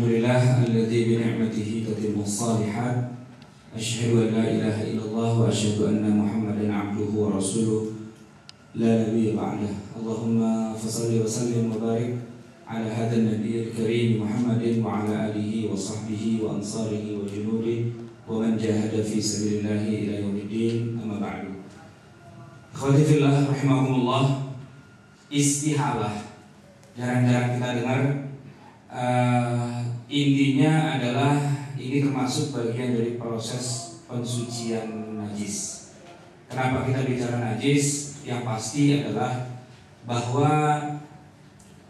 Alhamdulillah alladzi bi ni'matihi tatimmu shalihat. Asyhadu an la ilaha illallah wa asyhadu anna Muhammadan abduhu wa rasuluh la nabiyya ba'dah. Allahumma fashalli wa sallim wa barik ala hadzal nabiyil karim Muhammadin wa ala alihi wa sahbihi wa ansarihi wa junudihi wa man jahada fi sabilillah ila yaumiddin. Amma ba'du. Ikhwati fillah rahimakumullah. Istihalah jarang-jarang kita dengar. Intinya adalah ini termasuk bagian dari proses pensucian najis. Kenapa kita bicara najis? Yang pasti adalah bahwa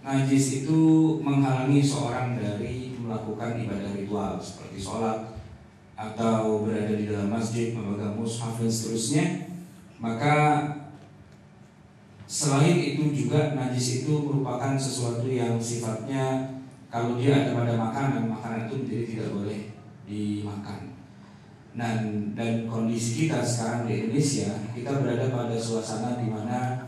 najis itu menghalangi seorang dari melakukan ibadah ritual seperti sholat atau berada di dalam masjid, memegang mushaf dan seterusnya. Maka selain itu juga najis itu merupakan sesuatu yang sifatnya kalau dia ada pada makanan itu menjadi tidak boleh dimakan. Dan kondisi kita sekarang di Indonesia, kita berada pada suasana di mana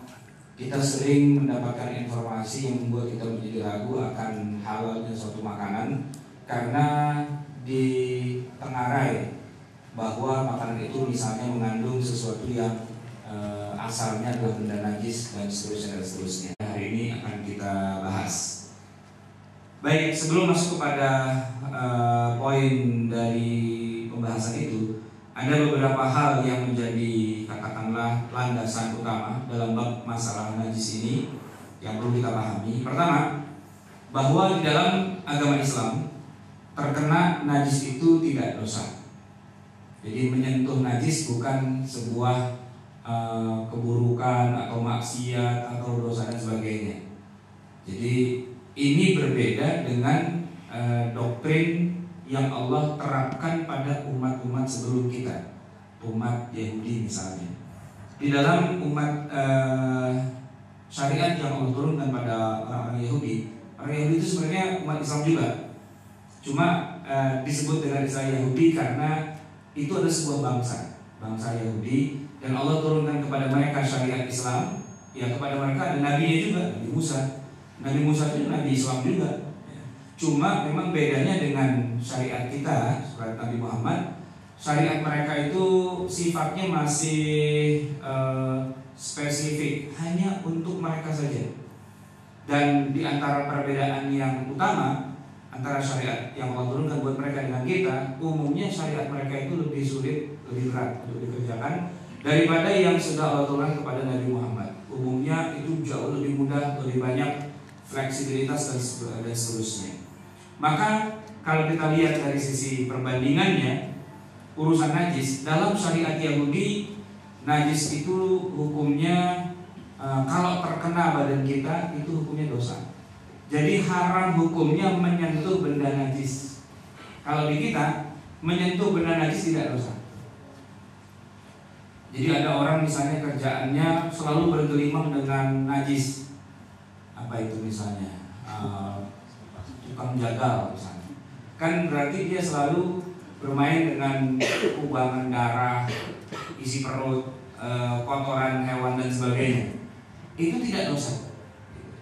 kita sering mendapatkan informasi yang membuat kita menjadi ragu akan halalnya suatu makanan karena ditengarai bahwa makanan itu misalnya mengandung sesuatu yang asalnya adalah benda najis dan seterusnya. Hari ini akan kita bahas. Baik, sebelum masuk kepada poin dari pembahasan itu, ada beberapa hal yang menjadi katakanlah landasan utama dalam bab masalah najis ini yang perlu kita pahami. Pertama, bahwa di dalam agama Islam terkena najis itu tidak dosa. Jadi menyentuh najis bukan sebuah keburukan atau maksiat atau dosa dan sebagainya. Jadi ini berbeda dengan doktrin yang Allah terapkan pada umat-umat sebelum kita, umat Yahudi misalnya. Di dalam umat syariat yang Allah turunkan pada orang-orang Yahudi, orang Yahudi itu sebenarnya umat Islam juga. Cuma disebut dengan istilah Yahudi karena itu ada sebuah bangsa Yahudi, dan Allah turunkan kepada mereka syariat Islam. Ya, kepada mereka ada nabinya juga, Nabi Musa. Nabi Musa itu Nabi Islam juga. Cuma memang bedanya dengan syariat kita, syariat Nabi Muhammad, syariat mereka itu sifatnya masih spesifik, hanya untuk mereka saja. Dan di antara perbedaan yang utama antara syariat yang Allah turunkan buat mereka dengan kita, umumnya syariat mereka itu lebih sulit, lebih berat untuk dikerjakan daripada yang sudah Allah turunkan kepada Nabi Muhammad. Umumnya itu jauh lebih mudah, lebih banyak fleksibilitas dan seterusnya. Maka kalau kita lihat dari sisi perbandingannya, urusan najis dalam syariat Yahudi, najis itu hukumnya kalau terkena badan kita itu hukumnya dosa. Jadi haram hukumnya menyentuh benda najis. Kalau di kita menyentuh benda najis tidak dosa. Jadi ada orang misalnya kerjaannya selalu bergelimang dengan najis. Apa itu misalnya tukang jagal misalnya, kan berarti dia selalu bermain dengan kubangan darah, isi perut, kotoran hewan dan sebagainya. Itu tidak dosa.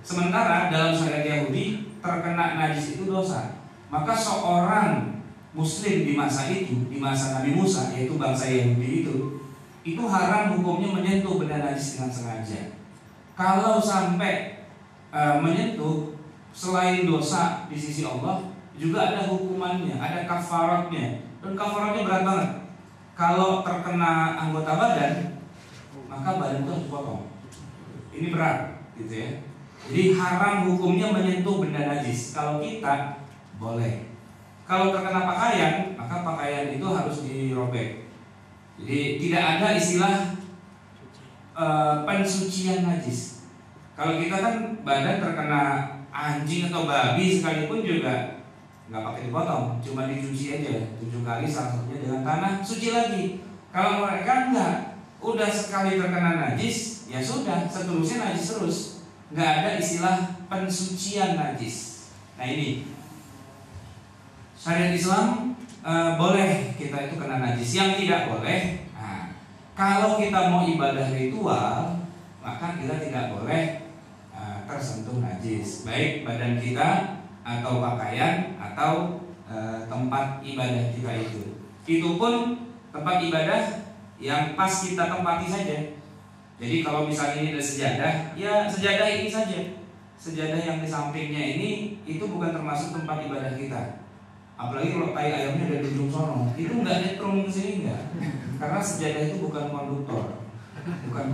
Sementara dalam syariat Yahudi terkena najis itu dosa. Maka seorang Muslim di masa itu, di masa Nabi Musa, yaitu bangsa Yahudi itu haram hukumnya menyentuh benda najis dengan sengaja. Kalau sampai menyentuh, selain dosa di sisi Allah, juga ada hukumannya, ada kafaratnya. Dan kafaratnya berat banget. Kalau terkena anggota badan, maka badan itu harus dipotong. Ini berat, gitu ya. Jadi haram hukumnya menyentuh benda najis. Kalau kita boleh. Kalau terkena pakaian, maka pakaian itu harus dirobek. Jadi tidak ada istilah pensucian najis. Kalau kita kan badan terkena anjing atau babi sekalipun juga nggak pakai dipotong, cuma dicuci aja 7 kali, salah satunya dengan tanah, suci lagi. Kalau mereka enggak, udah sekali terkena najis, ya sudah, seterusnya najis terus. Nggak ada istilah pensucian najis. Nah ini syariat Islam boleh kita itu kena najis. Yang tidak boleh, kalau kita mau ibadah ritual, maka kita tidak boleh tersentuh najis, baik badan kita atau pakaian atau tempat ibadah kita itu. Itu pun tempat ibadah yang pas kita tempati saja. Jadi kalau misalnya ini ada sejadah, ya sejadah ini saja. Sejadah yang di sampingnya ini itu bukan termasuk tempat ibadah kita. Apalagi kalau tai ayamnya ada di ujung sono, itu nggak nyetrum ke sini enggak. Karena sejadah itu bukan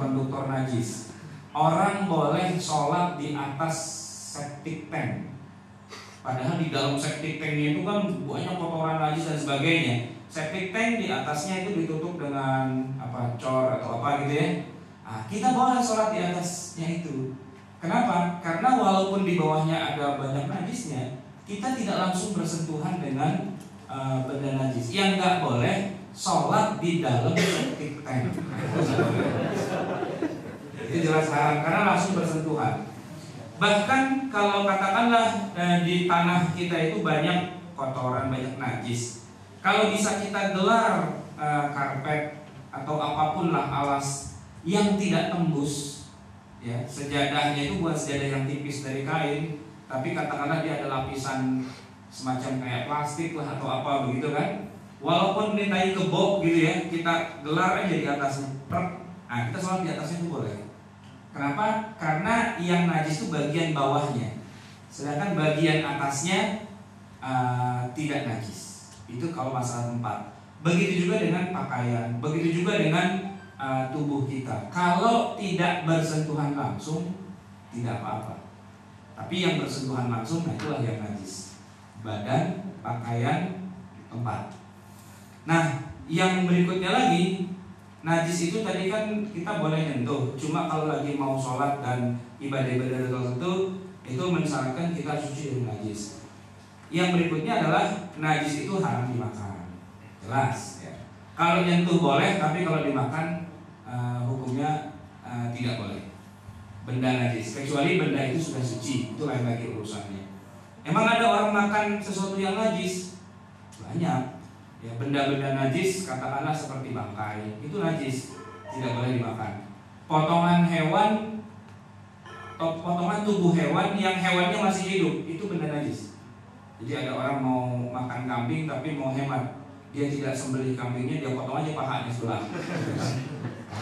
konduktor najis. Orang boleh sholat di atas septic tank. Padahal di dalam septic tanknya itu kan banyak kotoran najis dan sebagainya. Septic tank di atasnya itu ditutup dengan cor atau apa gitu ya. Nah, kita boleh sholat di atasnya itu. Kenapa? Karena walaupun di bawahnya ada banyak najisnya, kita tidak langsung bersentuhan dengan benda najis. Yang nggak boleh sholat di dalam septic tank. Itu jelas haram karena langsung bersentuhan. Bahkan kalau katakanlah di tanah kita itu banyak kotoran, banyak najis. Kalau bisa kita gelar karpet atau apapun lah alas yang tidak tembus, ya sejadahnya itu bukan sejadah yang tipis dari kain, tapi katakanlah dia ada lapisan semacam kayak plastik lah atau apa begitu kan. Walaupun mintai kebok gitu ya, kita gelar aja di atasnya. Nah kita sholat di atasnya itu boleh. Kenapa? Karena yang najis itu bagian bawahnya, sedangkan bagian atasnya tidak najis. Itu kalau masalah tempat. Begitu juga dengan pakaian, begitu juga dengan tubuh kita. Kalau tidak bersentuhan langsung, tidak apa-apa. Tapi yang bersentuhan langsung, nah itulah yang najis. Badan, pakaian, tempat. Nah, yang berikutnya lagi, najis itu tadi kan kita boleh nyentuh. Cuma kalau lagi mau sholat dan ibadah-ibadah tertentu, itu mensyaratkan kita suci dari najis. Yang berikutnya adalah najis itu haram dimakan. Jelas ya. Kalau nyentuh boleh, tapi kalau dimakan hukumnya tidak boleh. Benda najis, kecuali benda itu sudah suci, itu lain lagi urusannya. Emang ada orang makan sesuatu yang najis? Banyak. Ya, benda-benda najis katakanlah seperti bangkai, itu najis, tidak boleh dimakan. Potongan hewan, potongan tubuh hewan yang hewannya masih hidup, itu benda najis. Jadi ada orang mau makan kambing tapi mau hemat, dia tidak sembelih kambingnya, dia potong aja pahanya sebelah.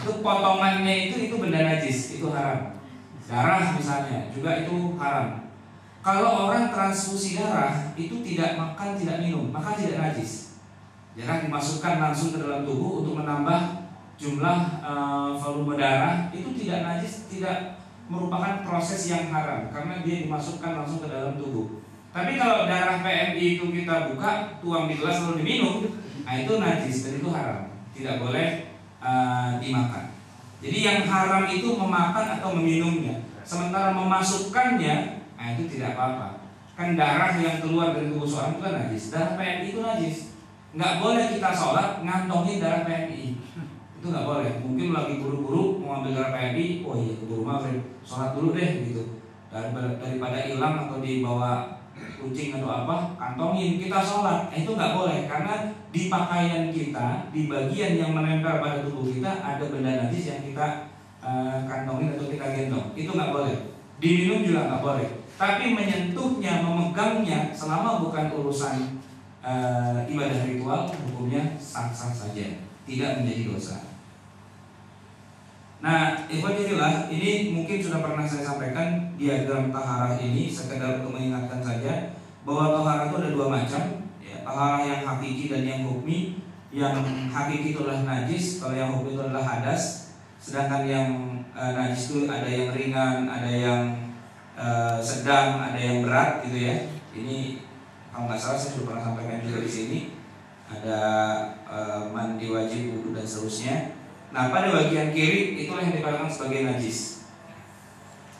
Itu potongannya itu benda najis, itu haram. Darah misalnya juga itu haram. Kalau orang transfusi darah itu tidak makan, tidak minum, maka tidak najis. Darah dimasukkan langsung ke dalam tubuh untuk menambah jumlah volume darah, itu tidak najis, tidak merupakan proses yang haram karena dia dimasukkan langsung ke dalam tubuh. Tapi kalau darah PMI itu kita buka, tuang di gelas lalu diminum, nah itu najis dan itu haram, tidak boleh dimakan. Jadi yang haram itu memakan atau meminumnya, sementara memasukkannya, nah itu tidak apa-apa. Kan darah yang keluar dari tubuh seorang itu kan najis, darah PMI itu najis. Nggak boleh kita sholat ngantongin darah PMI, itu nggak boleh. Mungkin lagi buru-buru mau ambil darah PMI, oh iya keburu maghrib, sholat dulu deh gitu. Daripada hilang atau dibawa kucing atau apa, kantongin kita sholat, itu nggak boleh karena di pakaian kita, di bagian yang menempel pada tubuh kita ada benda najis yang kita kantongin atau kita gendong, itu nggak boleh. Diminum juga nggak boleh. Tapi menyentuhnya, memegangnya, selama bukan urusan ibadah ritual, hukumnya sah-sah saja, tidak menjadi dosa. Nah, ikhwanillah, ini mungkin sudah pernah saya sampaikan diagram taharah ini, sekedar untuk mengingatkan saja bahwa taharah itu ada dua macam, ya, taharah yang hakiki dan yang hukmi. Yang hakiki itu adalah najis, kalau yang hukmi itu adalah hadas. Sedangkan yang najis itu ada yang ringan, ada yang sedang, ada yang berat, gitu ya. Ini kalau nggak salah saya sudah pernah sampaikan juga di sini. Ada mandi wajib, wudu dan seterusnya. Nah, pada bagian kiri itulah yang dikatakan sebagai najis.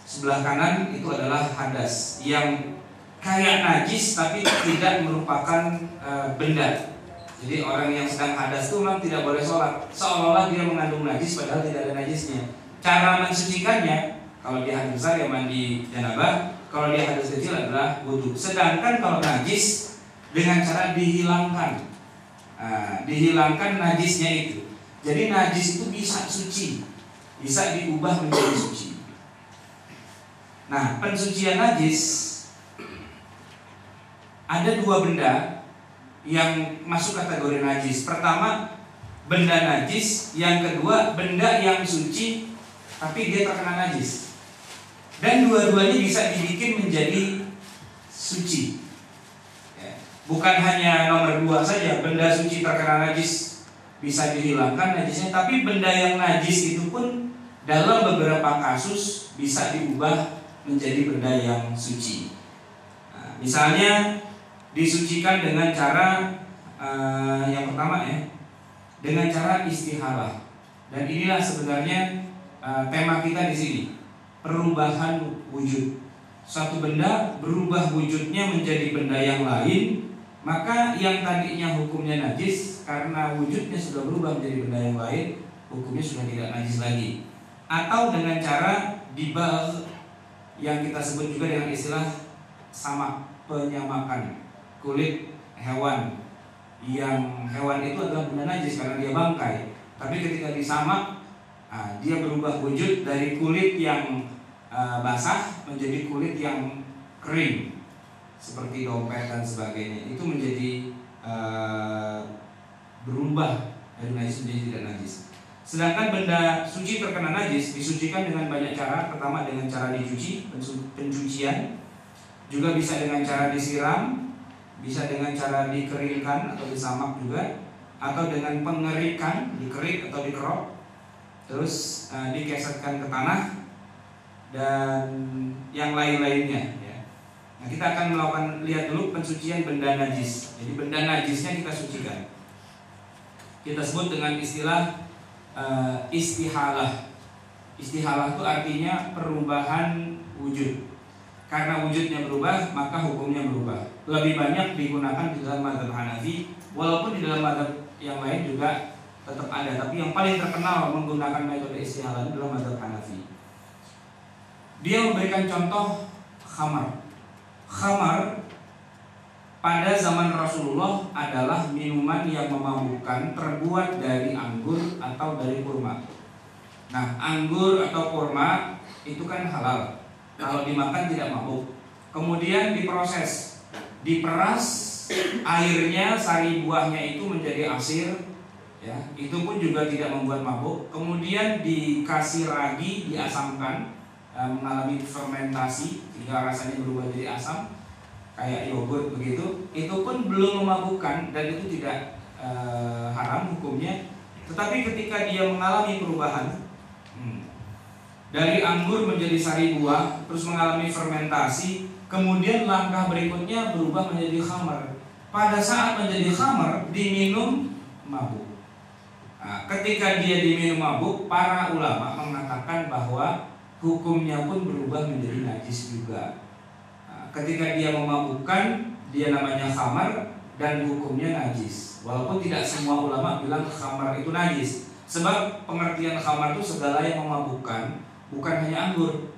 Sebelah kanan itu adalah hadas, yang kayak najis tapi tidak merupakan benda. Jadi orang yang sedang hadas itu memang tidak boleh sholat, seolah-olah dia mengandung najis padahal tidak ada najisnya. Cara mensucikannya, kalau dia hadas besar ya mandi janabah, kalau dia hadas kecil adalah wudu. Sedangkan kalau najis dengan cara dihilangkan, dihilangkan najisnya itu. Jadi najis itu bisa suci, bisa diubah menjadi suci. Nah, pensucian najis ada dua benda yang masuk kategori najis. Pertama, benda najis. Yang kedua, benda yang suci tapi dia terkena najis. Dan dua-duanya bisa dibikin menjadi suci. Bukan hanya nomor 2 saja, benda suci terkena najis bisa dihilangkan najisnya, tapi benda yang najis itu pun dalam beberapa kasus bisa diubah menjadi benda yang suci. Nah, misalnya disucikan dengan cara yang pertama dengan cara istihalah. Dan inilah sebenarnya tema kita di sini, perubahan wujud. Suatu benda berubah wujudnya menjadi benda yang lain, maka yang tadinya hukumnya najis karena wujudnya sudah berubah menjadi benda yang lain, hukumnya sudah tidak najis lagi. Atau dengan cara dibal, yang kita sebut juga dengan istilah samak, penyamakan kulit hewan. Yang hewan itu adalah benda najis karena dia bangkai, tapi ketika disamak, dia berubah wujud dari kulit yang basah menjadi kulit yang kering, seperti dompet dan sebagainya. Itu menjadi berubah dari najis menjadi tidak najis. Sedangkan benda suci terkena najis disucikan dengan banyak cara. Pertama dengan cara dicuci, pencucian. Juga bisa dengan cara disiram, bisa dengan cara dikeringkan atau disamak juga, atau dengan pengerikan, dikerik atau dikerok, terus dikesetkan ke tanah dan yang lain-lainnya. Nah, kita akan lihat dulu pensucian benda najis. Jadi benda najisnya kita sucikan. Kita sebut dengan istilah istihalah. Istihalah itu artinya perubahan wujud. Karena wujudnya berubah, maka hukumnya berubah. Lebih banyak digunakan di dalam mazhab Hanafi, walaupun di dalam mazhab yang lain juga tetap ada. Tapi yang paling terkenal menggunakan metode istihalah adalah mazhab Hanafi. Dia memberikan contoh khamar. Khamar pada zaman Rasulullah adalah minuman yang memabukkan terbuat dari anggur atau dari kurma. Nah, anggur atau kurma itu kan halal. Kalau dimakan tidak mabuk. Kemudian diproses, diperas airnya, sari buahnya itu menjadi asir, ya, itu pun juga tidak membuat mabuk. Kemudian dikasih ragi, diasamkan, mengalami fermentasi hingga rasanya berubah jadi asam, kayak yogurt begitu. Itu pun belum memabukkan dan itu tidak haram hukumnya. Tetapi ketika dia mengalami perubahan dari anggur menjadi sari buah, terus mengalami fermentasi, kemudian langkah berikutnya berubah menjadi khamar. Pada saat menjadi khamar, diminum mabuk. Nah, ketika dia diminum mabuk, para ulama mengatakan bahwa hukumnya pun berubah menjadi najis juga. Nah, ketika dia memabukkan, dia namanya khamar dan hukumnya najis. Walaupun tidak semua ulama bilang khamar itu najis, sebab pengertian khamar itu segala yang memabukkan, bukan hanya anggur.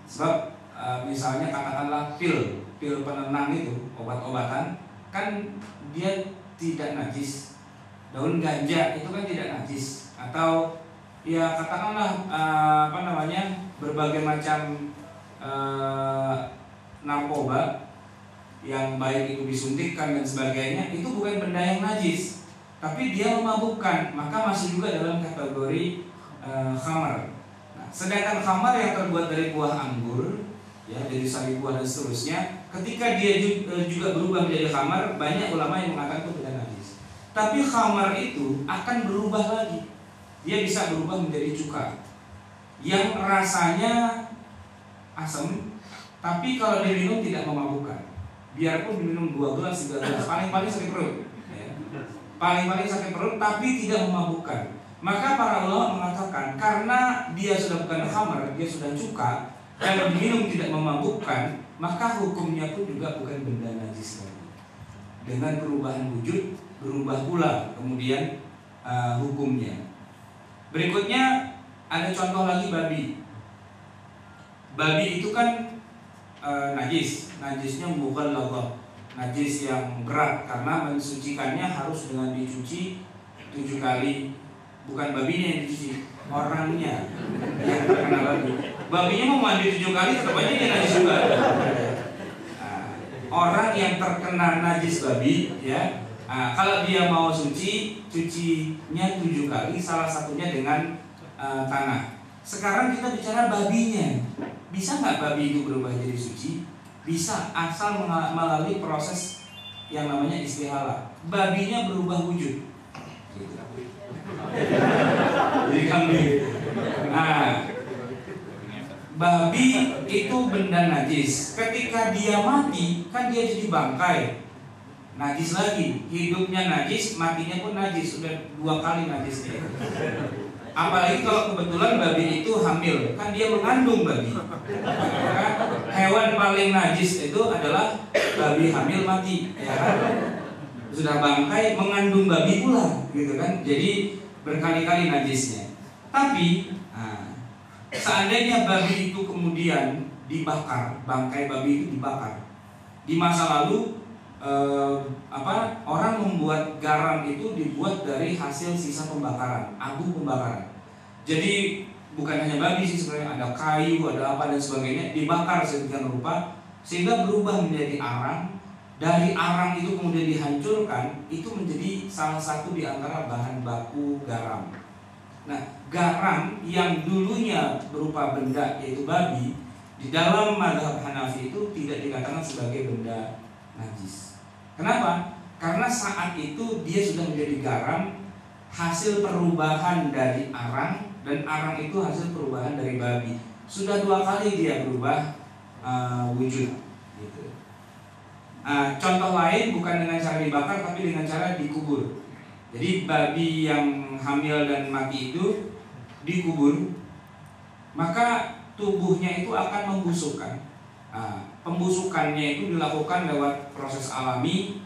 Sebab misalnya katakanlah pil penenang itu, obat-obatan, kan dia tidak najis. Daun ganja itu kan tidak najis. Atau ya katakanlah berbagai macam narkoba yang baik itu disuntikkan dan sebagainya, itu bukan benda yang najis, tapi dia memabukkan, maka masih juga dalam kategori khamar. Sedangkan khamar yang terbuat dari buah anggur, ya, dari sari buah dan seterusnya, ketika dia juga berubah menjadi khamar, banyak ulama yang mengatakan itu tidak najis. Tapi khamar itu akan berubah lagi. Dia bisa berubah menjadi cuka yang rasanya asam, tapi kalau diminum tidak memabukkan. Biarpun diminum 2 gelas, 3 gelas, paling-paling sakit perut, ya. Paling-paling sakit perut, tapi tidak memabukkan. Maka para ulama mengatakan karena dia sudah bukan khamar, dia sudah cuka, kalau diminum tidak memabukkan, maka hukumnya pun juga bukan benda najis lagi. Dengan perubahan wujud, berubah pula kemudian hukumnya. Berikutnya ada contoh lagi babi. Babi itu kan najis, najisnya mughalladhah, najis yang berat karena mensucikannya harus dengan dicuci 7 kali. Bukan babinya yang dicuci, orangnya yang terkena babi. Babinya mau mandi 7 kali tetap aja dia najis juga. orang yang terkena najis babi, ya, kalau dia mau suci, cucinya 7 kali, salah satunya dengan tanah. Sekarang kita bicara babinya. Bisa nggak babi itu berubah jadi suci? Bisa, asal melalui proses yang namanya istihala. Babinya berubah wujud. Jadi kambing. Nah, babi itu benda najis. Ketika dia mati, kan dia jadi bangkai. Najis lagi. Hidupnya najis, matinya pun najis. Sudah 2 kali najisnya. Apalagi kalau kebetulan babi itu hamil, kan dia mengandung babi. Maka hewan paling najis itu adalah babi hamil mati, ya kan? Sudah bangkai mengandung babi pula, gitu kan? Jadi berkali-kali najisnya. Tapi seandainya babi itu kemudian dibakar, bangkai babi itu dibakar. Di masa lalu orang membuat garam itu dibuat dari hasil sisa pembakaran, abu pembakaran. Jadi bukan hanya babi sih sebenarnya, ada kayu, ada apa dan sebagainya, dibakar sedemikian rupa sehingga berubah menjadi arang. Dari arang itu kemudian dihancurkan, itu menjadi salah satu di antara bahan baku garam. Nah, garam yang dulunya berupa benda yaitu babi, di dalam mazhab Hanafi itu tidak dikatakan sebagai benda najis. Kenapa? Karena saat itu dia sudah menjadi garam, hasil perubahan dari arang, dan arang itu hasil perubahan dari babi. Sudah 2 kali dia berubah wujud. Gitu. Contoh lain bukan dengan cara dibakar, tapi dengan cara dikubur. Jadi babi yang hamil dan mati itu dikubur, maka tubuhnya itu akan membusukkan. Pembusukannya itu dilakukan lewat proses alami.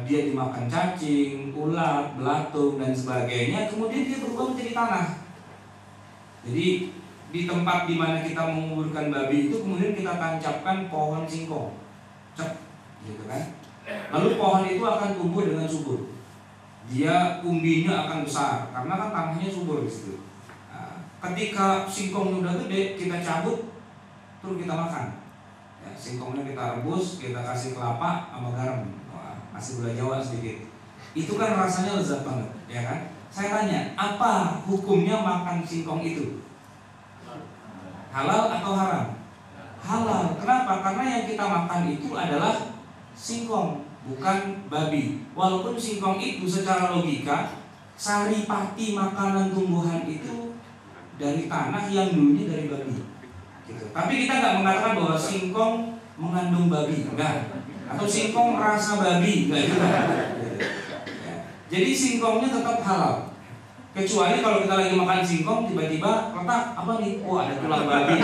Dia dimakan cacing, ulat, belatung dan sebagainya. Kemudian dia berubah menjadi tanah. Jadi di tempat di mana kita menguburkan babi itu kemudian kita tancapkan pohon singkong, gitu kan? Lalu pohon itu akan tumbuh dengan subur. Dia umbinya akan besar karena kan tanahnya subur di situ. Ketika singkongnya udah gede, kita cabut, terus kita makan. Ya, singkongnya kita rebus, kita kasih kelapa sama garam. Masih gula Jawa sedikit. Itu kan rasanya lezat banget, ya kan? Saya tanya, apa hukumnya makan singkong itu? Halal atau haram? Halal. Kenapa? Karena yang kita makan itu adalah singkong, bukan babi. Walaupun singkong itu secara logika, saripati makanan tumbuhan itu dari tanah yang dulunya dari babi. Gitu. Tapi kita nggak mengatakan bahwa singkong mengandung babi, enggak. Atau singkong rasa babi, enggak juga. Jadi singkongnya tetap halal. Kecuali kalau kita lagi makan singkong tiba-tiba letak apa nih? Oh, ada tulang babi.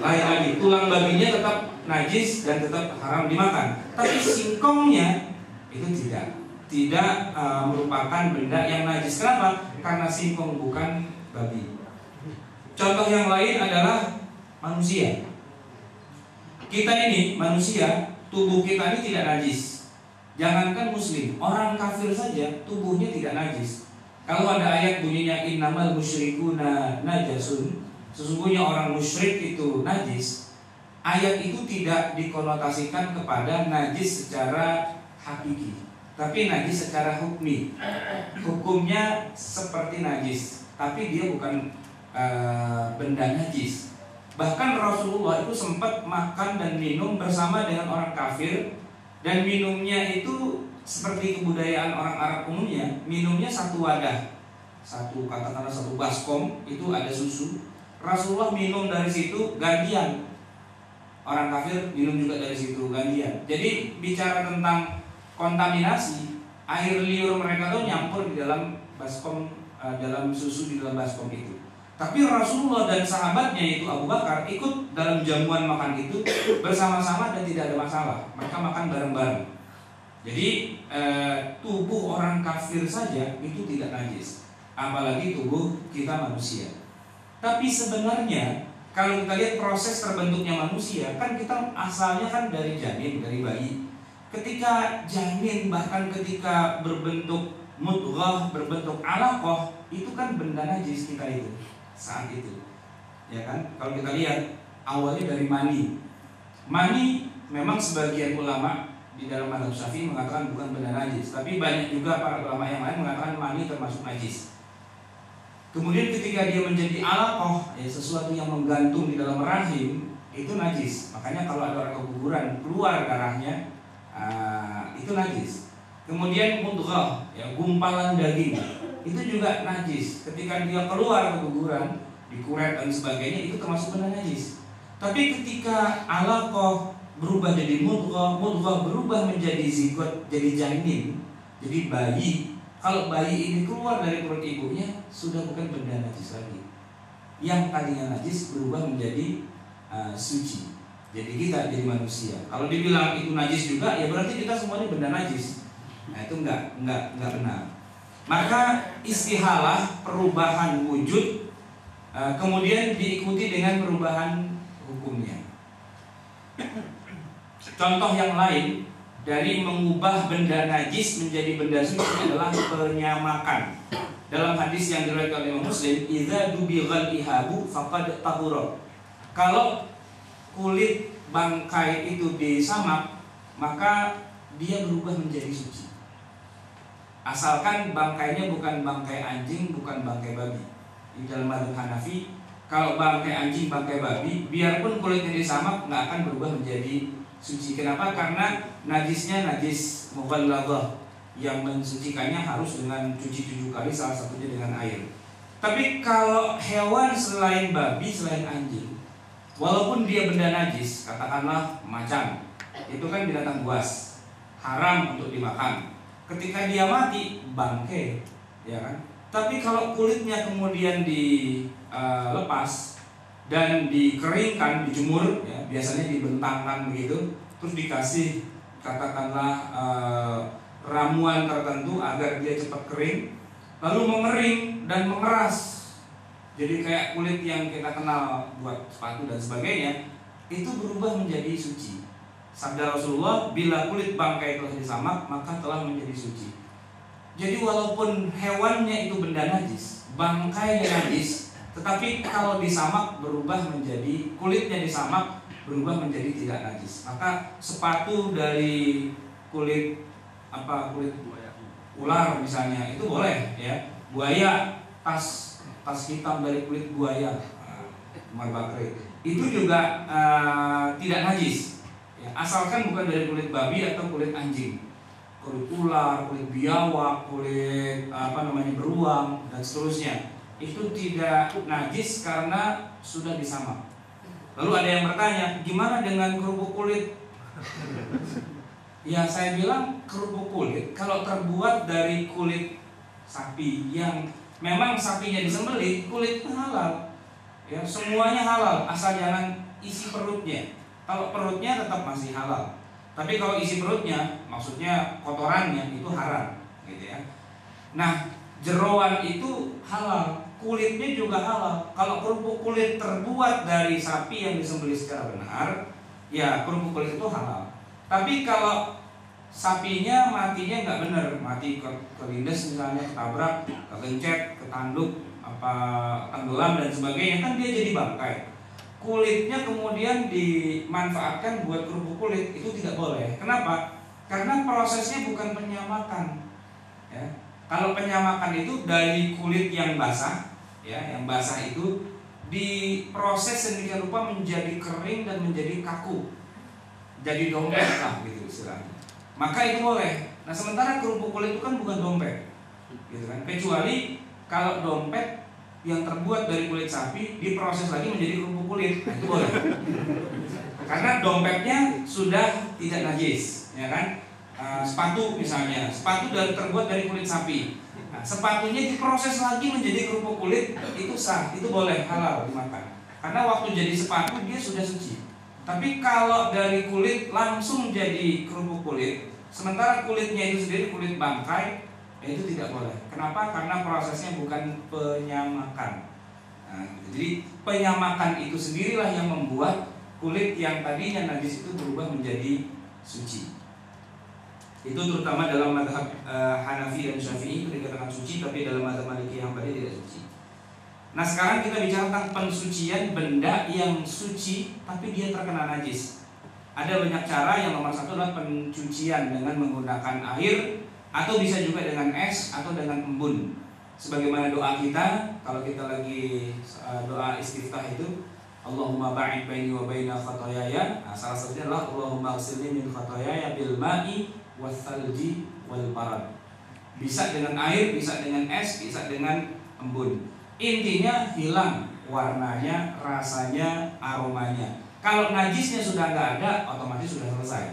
Lain lagi, tulang babinya tetap najis dan tetap haram dimakan. Tapi singkongnya itu tidak merupakan benda yang najis. Kenapa? Karena singkong bukan babi. Contoh yang lain adalah manusia. Kita ini manusia, tubuh kita ini tidak najis. Jangankan muslim, orang kafir saja tubuhnya tidak najis. Kalau ada ayat bunyinya innamal musyrikuna najasun, sesungguhnya orang musyrik itu najis, ayat itu tidak dikonotasikan kepada najis secara hakiki, tapi najis secara hukmi. Hukumnya seperti najis, tapi dia bukan benda najis. Bahkan Rasulullah itu sempat makan dan minum bersama dengan orang kafir. Dan minumnya itu seperti kebudayaan orang Arab umumnya, minumnya satu wadah, katakanlah satu baskom itu ada susu. Rasulullah minum dari situ gantian, orang kafir minum juga dari situ gantian. Jadi bicara tentang kontaminasi, air liur mereka tuh nyampur di dalam baskom, dalam susu di dalam baskom itu. Tapi Rasulullah dan sahabatnya itu Abu Bakar ikut dalam jamuan makan itu bersama-sama dan tidak ada masalah. Mereka makan bareng-bareng. Jadi tubuh orang kafir saja itu tidak najis, apalagi tubuh kita manusia. Tapi sebenarnya kalau kita lihat proses terbentuknya manusia, kan kita asalnya kan dari janin, dari bayi. Ketika janin bahkan ketika berbentuk mudghah, berbentuk alaqah, itu kan benda najis kita itu. Saat itu, ya kan? Kalau kita lihat awalnya dari mani, Mani memang sebagian ulama di dalam mazhab Syafi'i mengatakan bukan benda najis, tapi banyak juga para ulama yang lain mengatakan mani termasuk najis. Kemudian ketika dia menjadi alaqah, ya, sesuatu yang menggantung di dalam rahim, itu najis. Makanya kalau ada orang keguguran keluar darahnya, itu najis. Kemudian mudghah, ya, gumpalan daging, itu juga najis. Ketika dia keluar keguguran, dikuret dan sebagainya, itu termasuk benda najis. Tapi ketika alaqah berubah jadi mudghah, mudghah berubah menjadi zigot, jadi janin, jadi bayi. Kalau bayi ini keluar dari perut ibunya, sudah bukan benda najis lagi. Yang tadinya najis berubah menjadi suci. Jadi kita jadi manusia. Kalau dibilang itu najis juga, ya berarti kita semuanya benda najis. Nah, itu enggak benar. Maka istihalah perubahan wujud kemudian diikuti dengan perubahan hukumnya. Contoh yang lain dari mengubah benda najis menjadi benda suci adalah penyamakan. Dalam hadis yang diriwayatkan oleh Imam Muslim, idza dubighal ihabu faqad tahura. Kalau kulit bangkai itu disamak, maka dia berubah menjadi suci. Asalkan bangkainya bukan bangkai anjing, bukan bangkai babi. Di dalam mazhab Hanafi, kalau bangkai anjing, bangkai babi, biarpun kulitnya disamak, nggak akan berubah menjadi suci. Kenapa? Karena najisnya najis mughalladah, yang mensucikannya harus dengan cuci 7 kali, salah satunya dengan air. Tapi kalau hewan selain babi, selain anjing, walaupun dia benda najis, katakanlah macan, itu kan binatang buas, haram untuk dimakan. Ketika dia mati, bangkai, ya kan? Tapi kalau kulitnya kemudian dilepas dan dikeringkan, dijemur, ya, biasanya dibentangkan begitu, terus dikasih katakanlah ramuan tertentu agar dia cepat kering, lalu mengering dan mengeras. Jadi kayak kulit yang kita kenal buat sepatu dan sebagainya, itu berubah menjadi suci. Sabda Rasulullah, bila kulit bangkai telah disamak, maka telah menjadi suci. Jadi walaupun hewannya itu benda najis, bangkainya najis, tetapi kalau disamak berubah menjadi, kulitnya disamak berubah menjadi tidak najis. Maka sepatu dari kulit kulit ular misalnya, itu boleh, ya. Buaya, tas hitam dari kulit buaya, marbakre, itu juga tidak najis, ya, asalkan bukan dari kulit babi atau kulit anjing. Kulit ular, kulit biawak, kulit beruang dan seterusnya, itu tidak najis karena sudah disamak. Lalu ada yang bertanya, gimana dengan kerupuk kulit? Ya, saya bilang kerupuk kulit kalau terbuat dari kulit sapi yang memang sapinya disembelih, kulit itu halal. Ya, semuanya halal, asal jangan isi perutnya. Kalau perutnya tetap masih halal. Tapi kalau isi perutnya, maksudnya kotorannya, itu haram, gitu ya. Nah, jeroan itu halal, kulitnya juga halal. Kalau kerupuk kulit terbuat dari sapi yang disembelih secara benar, ya kerupuk kulit itu halal. Tapi kalau sapinya matinya nggak benar, mati kelindes misalnya, ketabrak, kegencet, ketanduk, tenggelam dan sebagainya, kan dia jadi bangkai. Kulitnya kemudian dimanfaatkan buat kerupuk kulit, itu tidak boleh. Kenapa? Karena prosesnya bukan penyamakan, ya. Kalau penyamakan itu dari kulit yang basah, ya, yang basah itu diproses sedemikian rupa menjadi kering dan menjadi kaku, jadi dompet lah, gitu istilahnya. Maka itu boleh. Nah, sementara kerupuk kulit itu kan bukan dompet, gitu kan? Kecuali kalau dompet yang terbuat dari kulit sapi diproses lagi menjadi kerupuk kulit, nah, itu boleh. Karena dompetnya sudah tidak najis, ya kan? Sepatu misalnya, sepatu terbuat dari kulit sapi, nah, sepatunya diproses lagi menjadi kerupuk kulit, itu sah, itu boleh, halal dimakan. Karena waktu jadi sepatu dia sudah suci. Tapi kalau dari kulit langsung jadi kerupuk kulit, sementara kulitnya itu sendiri kulit bangkai, itu tidak boleh. Kenapa? Karena prosesnya bukan penyamakan. Nah, jadi penyamakan itu sendirilah yang membuat kulit yang tadinya najis itu berubah menjadi suci. Itu terutama dalam mazhab Hanafi dan Syafi'i itu dikatakan suci, tapi dalam mazhab Maliki yang tadi tidak suci. Nah, sekarang kita bicara tentang pensucian benda yang suci tapi dia terkena najis. Ada banyak cara. Yang nomor satu adalah pencucian dengan menggunakan air, atau bisa juga dengan es atau dengan embun. Sebagaimana doa kita kalau kita lagi doa istiftah itu, Allahumma ba'id baini wa baina khotoyaya. Nah, salah satunya adalah Allahumma ghsilni min khotoyaya bil ma'i was salji wal barad. Bisa dengan air, bisa dengan es, bisa dengan embun. Intinya hilang warnanya, rasanya, aromanya. Kalau najisnya sudah nggak ada, otomatis sudah selesai.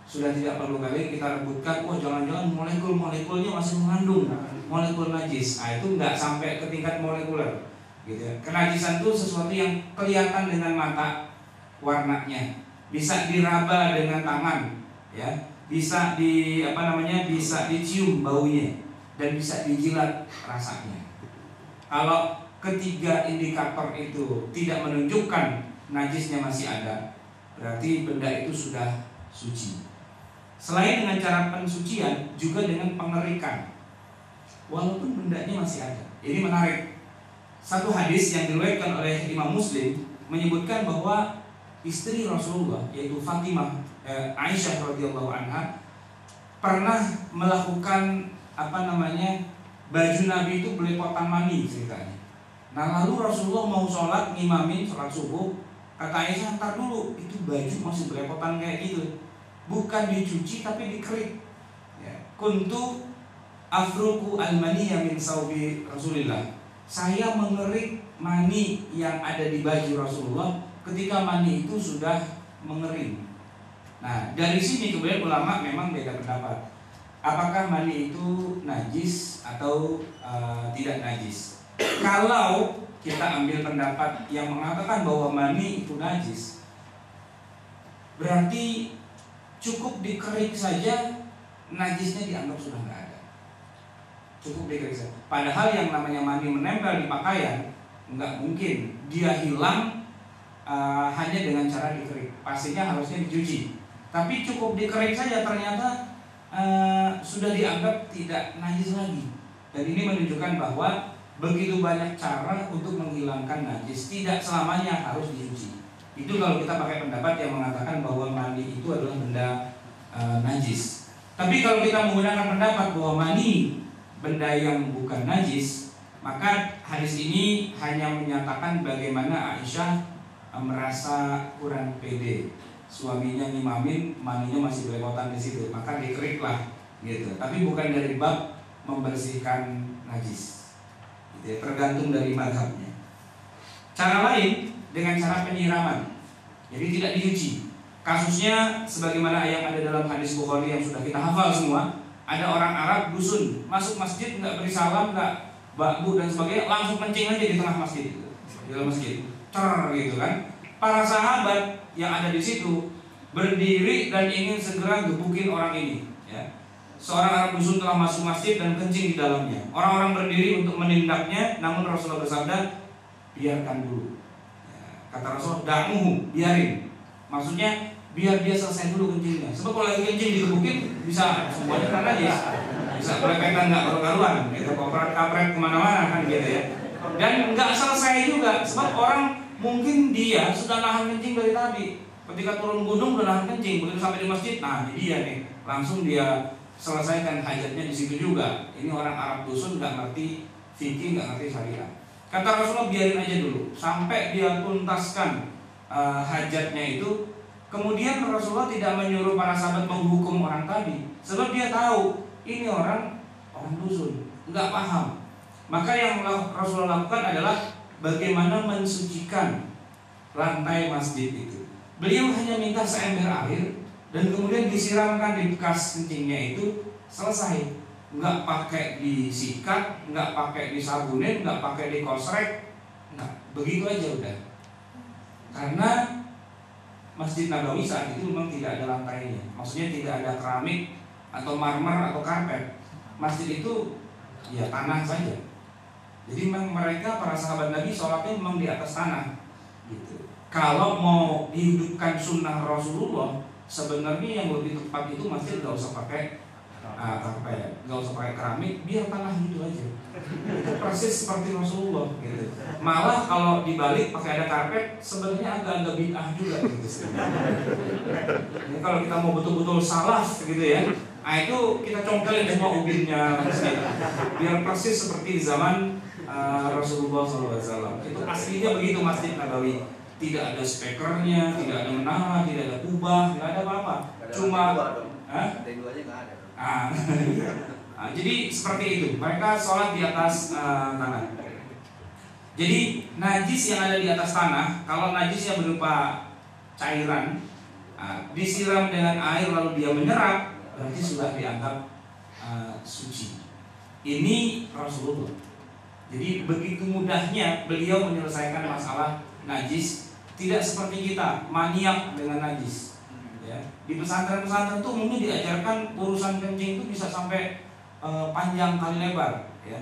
Sudah tidak perlu kali kita rebutkan, oh jangan-jangan molekul-molekulnya masih mengandung molekul najis. Nah, itu nggak sampai ke tingkat molekuler, gitu ya. Kenajisan itu sesuatu yang kelihatan dengan mata warnanya, bisa diraba dengan tangan, ya, bisa bisa dicium baunya, dan bisa dijilat rasanya. Kalau ketiga indikator itu tidak menunjukkan najisnya masih ada, berarti benda itu sudah suci. Selain dengan cara pensucian, juga dengan pengerikan, walaupun bendanya masih ada. Ini menarik. Satu hadis yang diriwayatkan oleh Imam Muslim menyebutkan bahwa istri Rasulullah, yaitu Fatimah Aisyah radhiyallahu anha, pernah melakukan baju Nabi itu belepotan mani ceritanya. Nah, lalu Rasulullah mau sholat, ngimamin sholat subuh. Kata Aisyah, ntar dulu, itu baju masih belepotan kayak gitu, bukan dicuci tapi dikerik. Ya. Kuntu afruku al-maniyya min saubi Rasulillah. Saya mengerik mani yang ada di baju Rasulullah ketika mani itu sudah mengering. Nah, dari sini kemudian ulama memang beda pendapat. Apakah mani itu najis atau tidak najis? Kalau kita ambil pendapat yang mengatakan bahwa mani itu najis, berarti cukup dikerik saja najisnya dianggap sudah nggak ada. Cukup dikerik saja. Padahal yang namanya mani menempel di pakaian nggak mungkin dia hilang hanya dengan cara dikerik. Pastinya harusnya dicuci. Tapi cukup dikerik saja ternyata sudah dianggap tidak najis lagi. Dan ini menunjukkan bahwa begitu banyak cara untuk menghilangkan najis, tidak selamanya harus dicuci. Itu kalau kita pakai pendapat yang mengatakan bahwa mani itu adalah benda najis. Tapi kalau kita menggunakan pendapat bahwa mani benda yang bukan najis, maka hadis ini hanya menyatakan bagaimana Aisyah merasa kurang pede. Suaminya ngimamin, maninya masih belepotan di situ, maka dikeriklah, gitu. Tapi bukan dari bab membersihkan najis. Tergantung dari mazhabnya. Cara lain dengan cara penyiraman, jadi tidak dicuci. Kasusnya sebagaimana yang ada dalam hadis Bukhari yang sudah kita hafal semua. Ada orang Arab dusun masuk masjid, nggak beri salam, nggak bakbu dan sebagainya, langsung kencing aja di tengah masjid, di dalam masjid, gitu kan. Para sahabat yang ada di situ berdiri dan ingin segera gebukin orang ini, ya. Seorang Arab dusun telah masuk masjid dan kencing di dalamnya. Orang-orang berdiri untuk menindaknya, namun Rasulullah bersabda, biarkan dulu. Ya, kata Rasulullah, da'muhu, biarin. Maksudnya biar dia selesai dulu kencingnya. Sebab kalau lagi kencing digebukin bisa semuanya kena najis, bisa belepetan nggak karu-karuan, gitu, kopret-kapret kemana-mana kan gitu ya. Dan nggak selesai juga, sebab orang mungkin dia sudah nahan kencing dari tadi. Ketika turun gunung udah nahan kencing, begitu sampai di masjid, nah ini dia nih, langsung dia selesaikan hajatnya di situ juga. Ini orang Arab dusun nggak ngerti fikih, nggak ngerti syariat. Kata Rasulullah, biarin aja dulu sampai dia tuntaskan hajatnya itu. Kemudian Rasulullah tidak menyuruh para sahabat menghukum orang tadi, sebab dia tahu ini orang dusun, nggak paham. Maka yang Rasulullah lakukan adalah bagaimana mensucikan lantai masjid itu. Beliau hanya minta seember air dan kemudian disiramkan di bekas kencingnya itu, selesai. Nggak pakai disikat, nggak pakai disabunin, nggak pakai dikosrek, nggak, begitu aja udah. Karena Masjid Nabawi saat itu memang tidak ada lantainya, maksudnya tidak ada keramik atau marmer atau karpet. Masjid itu ya tanah saja. Jadi memang mereka para sahabat Nabi sholatnya memang di atas tanah, gitu. Kalau mau dihidupkan sunnah Rasulullah, sebenarnya yang lebih tepat itu masjid nggak usah pakai karpet, nggak usah pakai keramik, biar tanah gitu aja. Itu persis seperti Rasulullah gitu. Malah kalau dibalik pakai ada karpet, sebenarnya agak-agak bid'ah juga gitu. Ini kalau kita mau betul-betul salaf gitu ya, nah itu kita congkelin semua ubinnya masjid, biar persis seperti di zaman Rasulullah SAW. Itu aslinya begitu Masjid Nabawi. Tidak ada speakernya, tidak ada menara, tidak ada kubah, tidak ada apa-apa. Cuma jadi seperti itu. Mereka sholat di atas tanah. Jadi najis yang ada di atas tanah, kalau najisnya berupa cairan, disiram dengan air lalu dia menyerap, berarti sudah dianggap suci. Ini Rasulullah. Jadi begitu mudahnya beliau menyelesaikan masalah najis, tidak seperti kita maniak dengan najis. Ya. Di pesantren-pesantren itu umumnya diajarkan urusan kencing itu bisa sampai panjang kali lebar. Ya.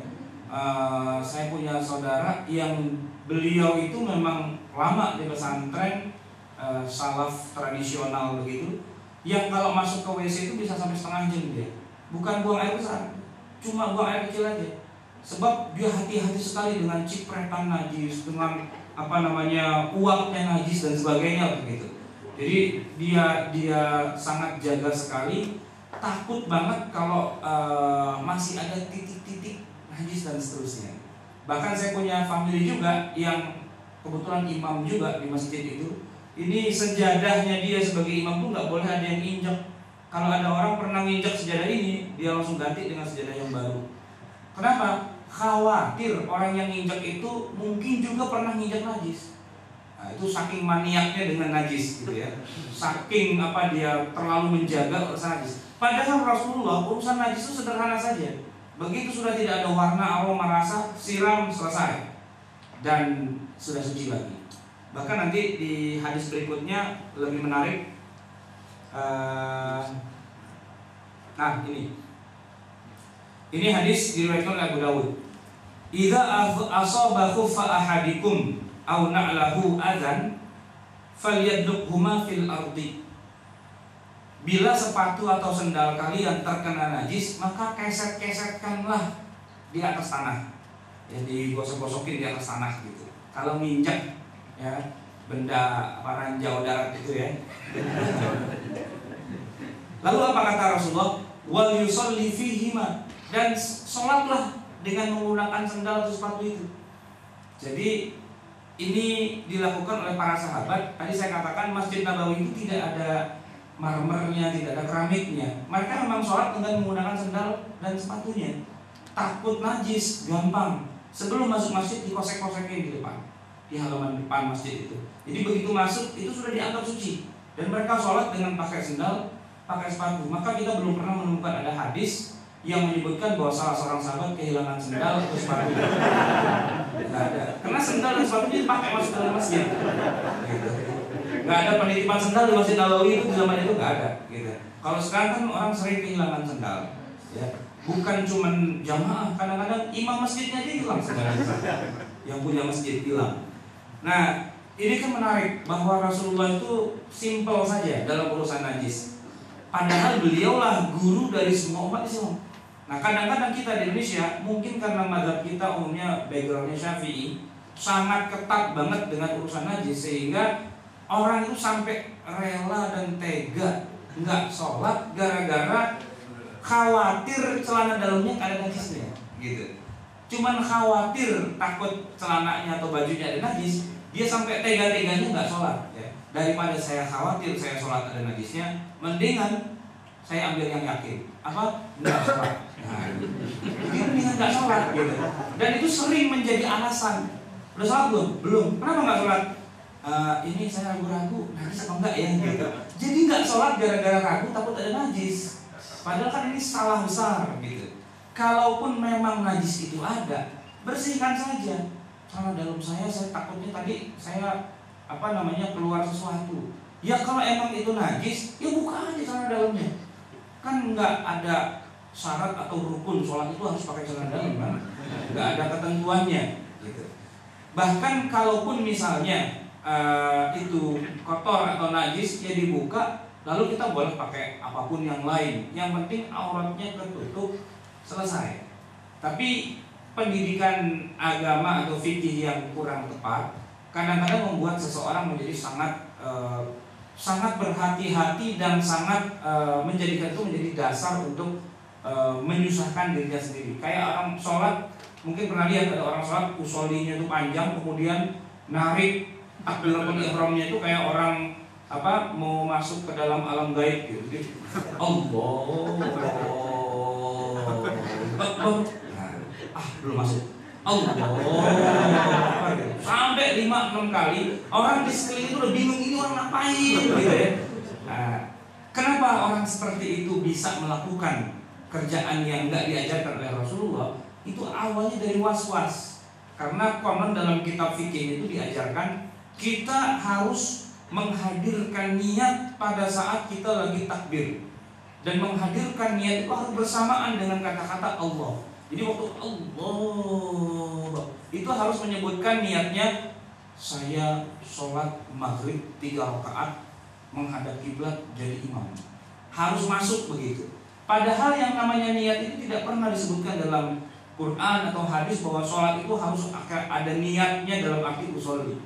Saya punya saudara yang beliau itu memang lama di pesantren, salaf tradisional begitu, yang kalau masuk ke WC itu bisa sampai setengah jam dia. Bukan buang air besar, cuma buang air kecil aja. Sebab dia hati-hati sekali dengan cipretan najis, dengan uapnya najis dan sebagainya begitu. Jadi dia sangat jaga sekali, takut banget kalau masih ada titik-titik najis dan seterusnya. Bahkan saya punya family juga yang kebetulan imam juga di masjid itu. Ini sejadahnya dia sebagai imam tuh nggak boleh ada yang injak. Kalau ada orang pernah nginjak sejadah ini, dia langsung ganti dengan sejadah yang baru. Kenapa? Khawatir orang yang nginjak itu mungkin juga pernah nginjak najis. Nah, itu saking maniaknya dengan najis gitu ya. Saking dia terlalu menjaga urusan najis. Padahal Rasulullah urusan najis itu sederhana saja. Begitu sudah tidak ada warna, aroma, rasa, siram, selesai. Dan sudah suci lagi. Bahkan nanti di hadis berikutnya lebih menarik. Ini hadis diriwayatkan oleh Abu Dawud. Idza asaba khuffa ahadikum aw na'lahu adzan falyadlukhuma fil ardi. Bila sepatu atau sendal kalian terkena najis, maka keset-kesetkanlah di atas tanah. Ya, digosok-gosokin di atas tanah gitu. Kalau nginjak ya benda ranjau darat itu ya. Lalu apa kata Rasulullah? Wal yusalli fihima, dan sholatlah dengan menggunakan sendal atau sepatu itu. Jadi ini dilakukan oleh para sahabat. Tadi saya katakan Masjid Nabawi itu tidak ada marmernya, tidak ada keramiknya. Mereka memang sholat dengan menggunakan sendal dan sepatunya. Takut najis, gampang. Sebelum masuk masjid dikosek-koseknya di depan, di halaman depan masjid itu. Jadi begitu masuk itu sudah dianggap suci. Dan mereka sholat dengan pakai sendal, pakai sepatu. Maka kita belum pernah menemukan ada hadis yang menyebutkan bahwa salah seorang sahabat kehilangan sendal atau sepatu. Tidak ada. Karena sendal dan sepatu dipakai masuk dalam masjid. Gitu. Nggak ada penitipan sendal di Masjid Nabawi itu, di zaman itu nggak ada. Gitu. Kalau sekarang kan orang sering kehilangan sendal. Ya. Bukan cuma jamaah, kadang-kadang imam masjidnya aja hilang sendalnya. Yang punya masjid hilang. Nah, ini kan menarik bahwa Rasulullah itu simple saja dalam urusan najis. Padahal beliaulah guru dari semua umat Islam. Nah, kadang-kadang kita di Indonesia mungkin karena mazhab kita umumnya backgroundnya Syafi'i, sangat ketat banget dengan urusan najis, sehingga orang itu sampai rela dan tega nggak sholat gara-gara khawatir celana dalamnya ada najisnya, gitu. Cuman khawatir takut celananya atau bajunya ada najis, dia sampai tega-teganya nggak sholat. Ya. Daripada saya khawatir saya sholat ada najisnya, mendingan saya ambil yang yakin. Apa? Nggak sholat. Nah, jadi mendingan nggak sholat gitu. Dan itu sering menjadi alasan. Udah sholat belum? Belum. Kenapa nggak sholat? Ini saya ragu-ragu najis apa enggak ya gitu. Jadi nggak sholat gara-gara ragu takut ada najis. Padahal kan ini salah besar gitu. Kalaupun memang najis itu ada, bersihkan saja. Karena dalam saya takutnya tadi saya keluar sesuatu. Ya kalau emang itu najis, ya buka aja celana dalamnya. Kan nggak ada syarat atau rukun sholat itu harus pakai celana dalam kan? Nggak ada ketentuannya gitu. Bahkan kalaupun misalnya itu kotor atau najis, ya dibuka Lalu kita boleh pakai apapun yang lain, yang penting auratnya tertutup, selesai. Tapi pendidikan agama atau fikih yang kurang tepat kadang-kadang membuat seseorang menjadi sangat berhati-hati dan sangat menjadikan itu menjadi dasar untuk menyusahkan dirinya sendiri. Kayak orang sholat, mungkin pernah lihat ada orang sholat usolinya itu panjang, kemudian narik takbiratul ihramnya itu kayak orang mau masuk ke dalam alam gaib gitu. Allah belum masuk. Allah sampai 5-6 kali orang di sekeliling itu udah bingung ini orang ngapain gitu ya. Kenapa orang seperti itu bisa melakukan kerjaan yang enggak diajarkan oleh Rasulullah? Itu awalnya dari was-was. Karena konon dalam kitab fikih itu diajarkan kita harus menghadirkan niat pada saat kita lagi takbir, dan menghadirkan niat itu harus bersamaan dengan kata-kata Allah. Jadi waktu Allah itu harus menyebutkan niatnya, saya sholat maghrib 3 rakaat menghadap kiblat jadi imam. Harus masuk begitu. Padahal yang namanya niat itu tidak pernah disebutkan dalam Quran atau hadis bahwa sholat itu harus ada niatnya dalam arti usolli.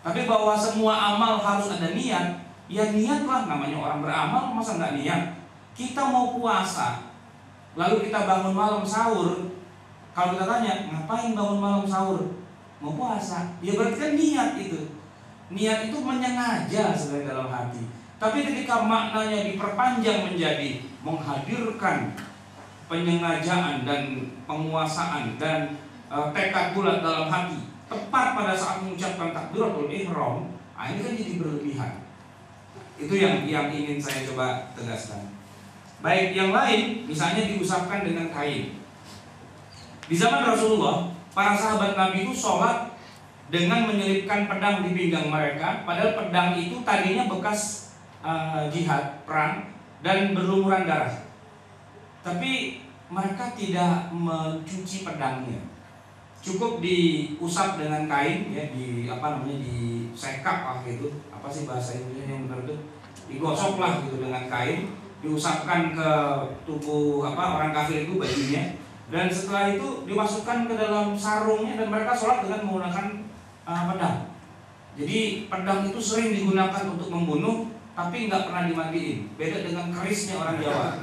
Tapi bahwa semua amal harus ada niat, ya niatlah, namanya orang beramal, masa nggak niat? Kita mau puasa, lalu kita bangun malam sahur. Kalau kita tanya, ngapain bangun malam sahur? Mau puasa. Ya berarti kan niat itu. Niat itu menyengaja sebenarnya dalam hati. Tapi ketika maknanya diperpanjang menjadi menghadirkan penyengajaan dan penguasaan dan tekad bulat dalam hati, tepat pada saat mengucapkan takbiratul ihram, ini kan jadi berlebihan. Itu yang ingin saya coba tegaskan. Baik, yang lain misalnya diusapkan dengan kain. Di zaman Rasulullah, para sahabat Nabi itu sholat dengan menyelipkan pedang di pinggang mereka. Padahal pedang itu tadinya bekas jihad, perang, dan berlumuran darah. Tapi mereka tidak mencuci pedangnya. Cukup diusap dengan kain, ya, disekap lah gitu. Apa sih bahasa Indonesia yang benar itu? Digosok lah gitu dengan kain, diusapkan ke tubuh orang kafir itu bajunya, dan setelah itu dimasukkan ke dalam sarungnya dan mereka sholat dengan menggunakan pedang. Jadi pedang itu sering digunakan untuk membunuh, tapi nggak pernah dimandiin. Beda dengan kerisnya orang Jawa.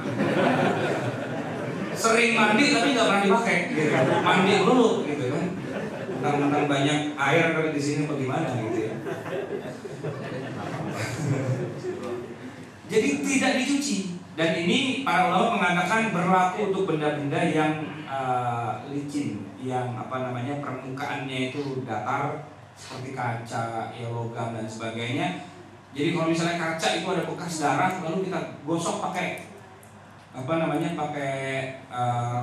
Sering mandi tapi nggak pernah dipakai, gitu. Mandi dulu, gitu kan. Tentang banyak air kalau di sini bagaimana, gitu ya. Jadi tidak dicuci. Dan ini para ulama mengatakan berlaku untuk benda-benda yang licin, yang permukaannya itu datar, seperti kaca, logam dan sebagainya. Jadi kalau misalnya kaca itu ada bekas darah, lalu kita gosok pakai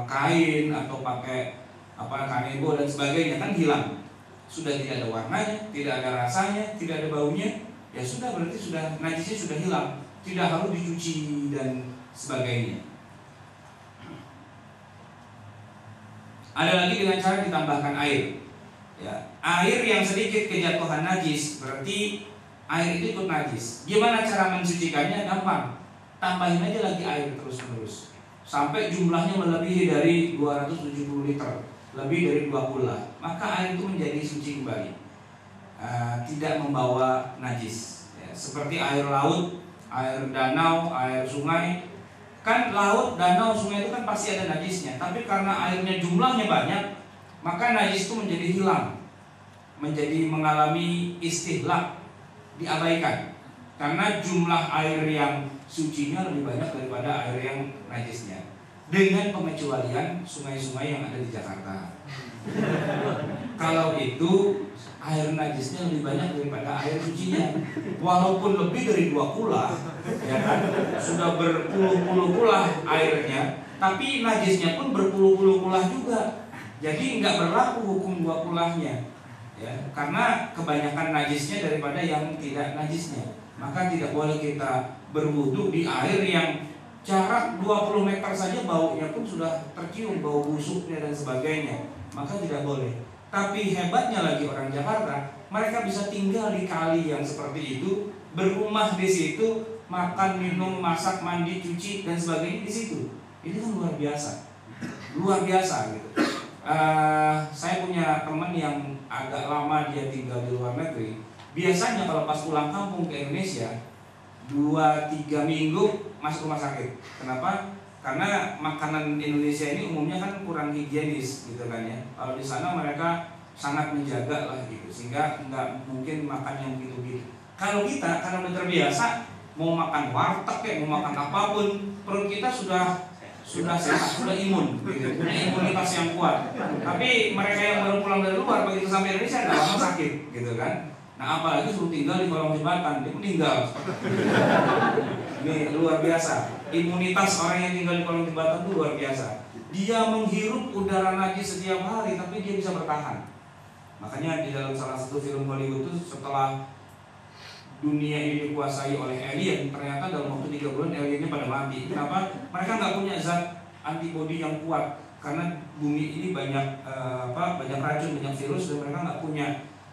kain atau pakai kanebo dan sebagainya, kan hilang. Sudah tidak ada warnanya, tidak ada rasanya, tidak ada baunya, ya sudah, berarti sudah najisnya sudah hilang, tidak harus dicuci dan sebagainya. Ada lagi dengan cara ditambahkan air. Ya, air yang sedikit kejatuhan najis berarti air itu ikut najis. Gimana cara mensucikannya? Gampang. Tambahin aja lagi air terus-menerus sampai jumlahnya melebihi dari 270 liter, lebih dari 2 kula. Maka air itu menjadi suci kembali, tidak membawa najis, ya, seperti air laut, air danau, air sungai. Kan laut, danau, sungai itu kan pasti ada najisnya, tapi karena airnya jumlahnya banyak, maka najis itu menjadi hilang, menjadi mengalami istihlak, diabaikan. Karena jumlah air yang sucinya lebih banyak daripada air yang najisnya. Dengan pengecualian sungai-sungai yang ada di Jakarta. Kalau itu air najisnya lebih banyak daripada air sucinya. Walaupun lebih dari 2 kula, ya kan, sudah berpuluh-puluh kula airnya, tapi najisnya pun berpuluh-puluh kula juga. Jadi nggak berlaku hukum 2 kulahnya, ya, karena kebanyakan najisnya daripada yang tidak najisnya. Maka tidak boleh kita berwudu di air yang jarak 20 meter saja baunya pun sudah tercium, bau busuknya dan sebagainya. Maka tidak boleh. Tapi hebatnya lagi orang Jakarta, mereka bisa tinggal di kali yang seperti itu, berumah di situ, makan, minum, masak, mandi, cuci dan sebagainya di situ. Ini kan luar biasa, luar biasa gitu. Saya punya teman yang agak lama dia tinggal di luar negeri. Biasanya kalau pas pulang kampung ke Indonesia 2-3 minggu masuk rumah sakit. Kenapa? Karena makanan Indonesia ini umumnya kan kurang higienis gitu kan ya. Kalau di sana mereka sangat menjaga lah gitu, sehingga nggak mungkin makan yang gitu-gitu. Kalau kita karena udah terbiasa, mau makan warteg kayak mau makan apapun, perut kita sudah sehat, sudah imun, gitu, punya imunitas yang kuat. Tapi mereka yang baru pulang dari luar begitu sampai Indonesia nggak lama sakit, gitu kan. Nah apalagi suruh tinggal di kolong jembatan, dia meninggal. Ini luar biasa. Imunitas orang yang tinggal di kolong jembatan itu luar biasa. Dia menghirup udara najis setiap hari, tapi dia bisa bertahan. Makanya di dalam salah satu film Hollywood itu setelah dunia ini dikuasai oleh alien, ternyata dalam waktu 3 bulan aliennya pada mati. Kenapa? Mereka nggak punya zat antibodi yang kuat karena bumi ini banyak banyak racun, banyak virus, dan mereka nggak punya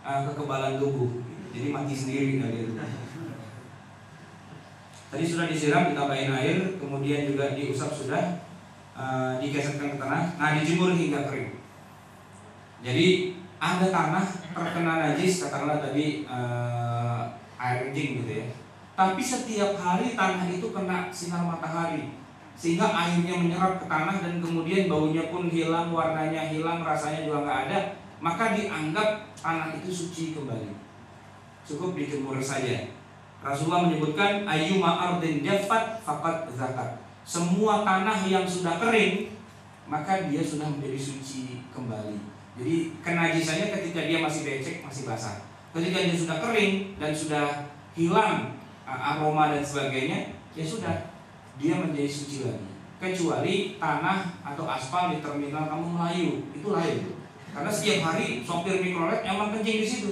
kekebalan tubuh. Jadi mati sendiri alien. Tadi sudah disiram, ditambahin air, kemudian juga diusap sudah, digeserkan ke tanah, nah dijemur hingga kering. Jadi ada tanah terkena najis, katakanlah tadi air kencing gitu ya. Tapi setiap hari tanah itu kena sinar matahari, sehingga airnya menyerap ke tanah dan kemudian baunya pun hilang, warnanya hilang, rasanya juga nggak ada. Maka dianggap tanah itu suci kembali. Cukup dijemur saja. Rasulullah menyebutkan ayyuma ardin jaffat faqad zakat. Semua tanah yang sudah kering maka dia sudah menjadi suci kembali. Jadi kenajisannya ketika dia masih becek, masih basah. Ketika dia sudah kering dan sudah hilang aroma dan sebagainya, ya sudah, dia menjadi suci lagi. Kecuali tanah atau aspal di terminal kamu Melayu, itu lain. Karena setiap hari sopir mikrolet emang kencing di situ.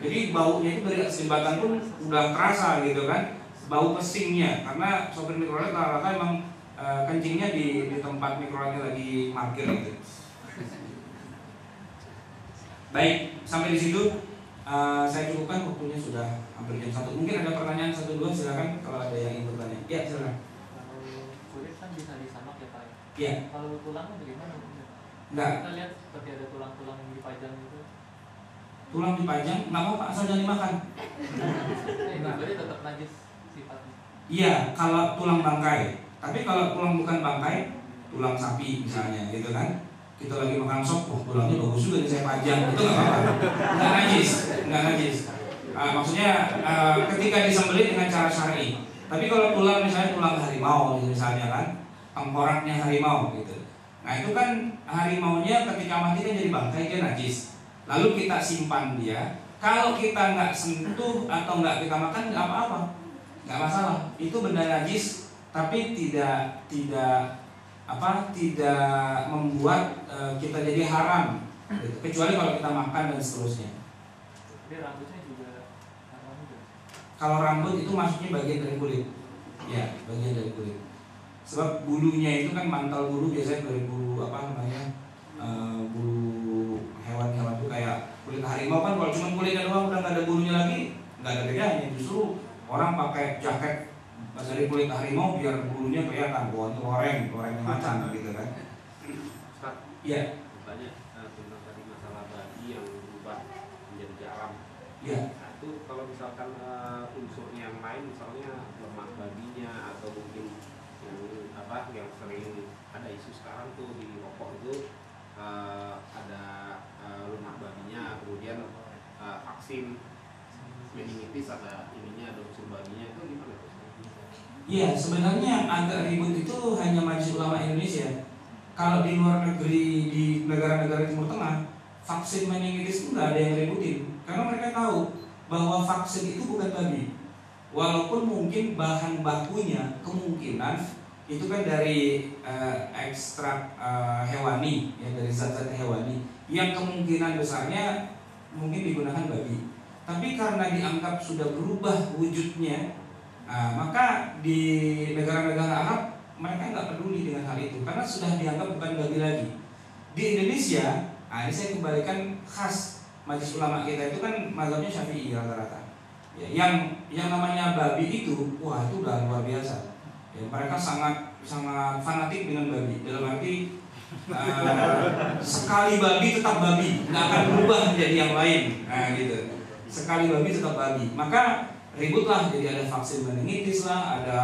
Jadi baunya itu dari atas jembatan pun udah terasa gitu kan, bau pesingnya. Karena sopir mikrolet rata-rata emang kencingnya di tempat mikroletnya lagi parkir gitu. Baik, sampai di situ saya cukupkan, waktunya sudah hampir jam 1. Mungkin ada pertanyaan 1-2, silakan kalau ada yang ingin bertanya. Ya, silakan. Kalau kulit kan bisa disamak ya Pak. Iya. Kalau tulang bagaimana? Enggak. Kita lihat seperti ada tulang-tulang yang dipajang gitu. Tulang dipajang, nggak apa-apa, asal jangan dimakan. Berarti tetap najis sifatnya. Iya, kalau tulang bangkai. Tapi kalau tulang bukan bangkai, tulang sapi misalnya, gitu kan. Kita lagi makan sop, tulangnya bagus juga nih saya pajang, itu nggak apa-apa, nggak najis, nggak najis. Maksudnya ketika disembelih dengan cara syar'i. Tapi kalau tulang misalnya tulang harimau misalnya kan, tengkoraknya harimau gitu. Nah itu kan harimaunya ketika mati kan jadi bangkai, dia najis. Lalu kita simpan dia. Kalau kita nggak sentuh atau nggak kita makan nggak apa-apa, nggak masalah. Itu benda najis, tapi tidak membuat kita jadi haram, gitu. Kecuali kalau kita makan dan seterusnya. Jadi rambutnya juga haram juga. Kalau rambut itu maksudnya bagian dari kulit, ya bagian dari kulit. Sebab bulunya itu kan mantel bulu biasanya dari bulu bulu hewan-hewan itu kayak kulit harimau kan, kalau cuma kulitnya doang udah nggak ada bulunya lagi, nggak ada bedanya. Justru orang pakai jaket dari kulit harimau biar bulunya kelihatan, goreng macan gitu kan. Iya. Banyak tentang tadi masalah babi yang berubah menjadi garam. Iya. Nah, itu kalau misalkan unsurnya yang lain, misalnya lemak babinya atau mungkin yang sering ada isu sekarang tuh di rokok itu ada lemak babinya, kemudian vaksin meningitis ada ininya, ada unsur babinya, itu gimana tuh? Iya, sebenarnya agak ribut itu hanya Majelis Ulama Indonesia. Kalau di luar negeri, di negara-negara Timur Tengah, vaksin meningitis itu nggak ada yang ributin, karena mereka tahu bahwa vaksin itu bukan babi. Walaupun mungkin bahan bakunya kemungkinan itu kan dari ekstrak hewani, ya dari zat-zat hewani, yang kemungkinan besarnya mungkin digunakan babi. Tapi karena dianggap sudah berubah wujudnya, maka di negara-negara Arab mereka nggak peduli dengan hal itu karena sudah dianggap bukan babi lagi. Di Indonesia, ini saya kembalikan khas Majelis Ulama kita itu kan mazhabnya Syafi'i rata-rata, ya, yang yang namanya babi itu, wah itu udah luar biasa. Ya, mereka sangat fanatik dengan babi. Dalam arti sekali babi tetap babi, nggak akan berubah menjadi yang lain. Nah gitu. Sekali babi tetap babi. Maka ributlah, jadi ada vaksin meningitis lah, ada